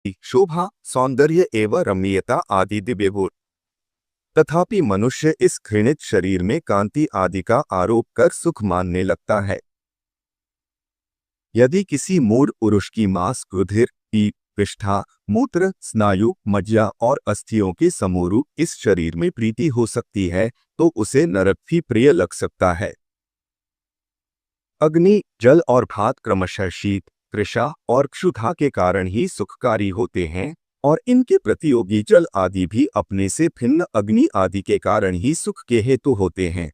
शोभा, सौंदर्य एवं रमणीयता आदि दिव्य गुण। तथापि मनुष्य इस घृणित शरीर में कांति आदि का आरोप कर सुख मानने लगता है। यदि किसी मूढ़ पुरुष की मांस, रुधिर, पीप, विष्ठा, मूत्र, स्नायु, मज्जा और अस्थियों के समूह इस शरीर में प्रीति हो सकती है, तो उसे नरक भी प्रिय लग सकता है। अग्नि, जल और भात क्रमशः शीत, तृषा और क्षुधा के कारण ही सुखकारी होते हैं, और इनके प्रतियोगी जल आदि भी अपने से भिन्न अग्नि आदि के कारण ही सुख के हेतु होते हैं।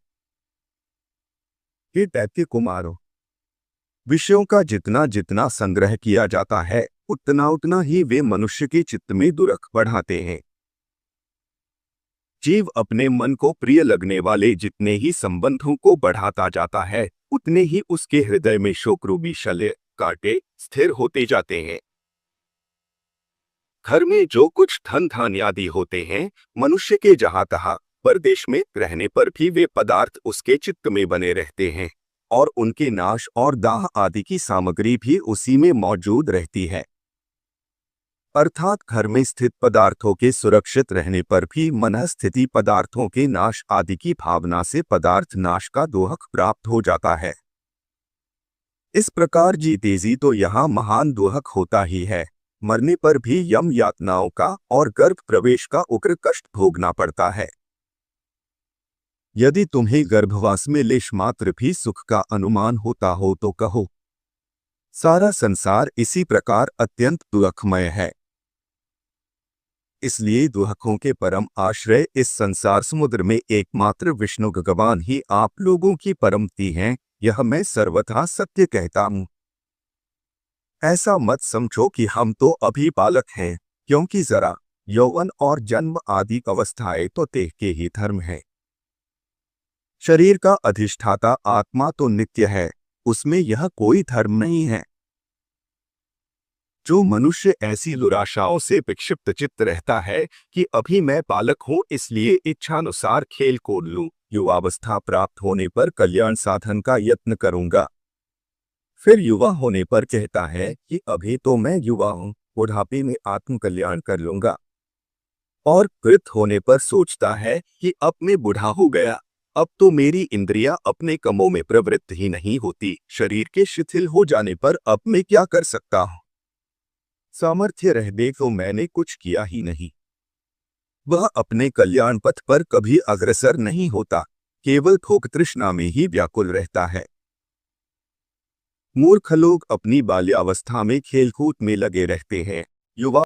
हे दैत्य कुमारों, विषयों का जितना जितना संग्रह किया जाता है, उतना उतना ही वे मनुष्य के चित्त में दुरख बढ़ाते हैं। जीव अपने मन को प्रिय लगने वाले जितने ही संबंधों को बढ़ाता जाता है, उतने ही उसके हृदय में शोकरूपी शल्य कांटे स्थिर होते जाते हैं। घर में जो कुछ धन धान्य आदि होते हैं, मनुष्य के जहाँ तहाँ परदेश में रहने पर भी वे पदार्थ उसके चित्त में बने रहते हैं, और उनके नाश और दाह आदि की सामग्री भी उसी में मौजूद रहती है। अर्थात घर में स्थित पदार्थों के सुरक्षित रहने पर भी मन स्थिति पदार्थों के नाश आदि की भावना से पदार्थ नाश का दोहक प्राप्त हो जाता है। इस प्रकार जीते जी तो यहाँ महान दोहक होता ही है, मरने पर भी यम यातनाओं का और गर्भ प्रवेश का उग्र कष्ट भोगना पड़ता है। यदि तुम्हें गर्भवास में लेश मात्र भी सुख का अनुमान होता हो तो कहो, सारा संसार इसी प्रकार अत्यंत दुखमय है। इसलिए दुहकों के परम आश्रय इस संसार समुद्र में एकमात्र विष्णु भगवान ही आप लोगों की परमति हैं, यह मैं सर्वथा सत्य कहता हूँ। ऐसा मत समझो कि हम तो अभी बालक हैं, क्योंकि जरा यौवन और जन्म आदि अवस्थाएं तो देह के ही धर्म है। शरीर का अधिष्ठाता आत्मा तो नित्य है, उसमें यह कोई धर्म नहीं है। जो मनुष्य ऐसी दुराशाओं से विक्षिप्त चित्त रहता है कि अभी मैं बालक हूँ इसलिए इच्छानुसार खेल कूद लूं, युवावस्था प्राप्त होने पर कल्याण साधन का यत्न करूंगा, फिर युवा होने पर कहता है कि अभी तो मैं युवा हूँ, बुढ़ापे में आत्म कल्याण कर लूंगा, और कृत होने पर सोचता है कि अब मैं बूढ़ा हो गया, अब तो मेरी इंद्रियां अपने कामों में प्रवृत्त ही नहीं होती, शरीर के शिथिल हो जाने पर अब मैं क्या कर सकता हूँ, सामर्थ्य रहने तो मैंने कुछ किया ही नहीं। वह अपने कल्याण पथ पर कभी अग्रसर नहीं होता, केवल भोग तृष्णा में ही व्याकुल रहता है। मूर्ख लोग अपनी बाल्यावस्था में खेलकूद में लगे रहते हैं, युवा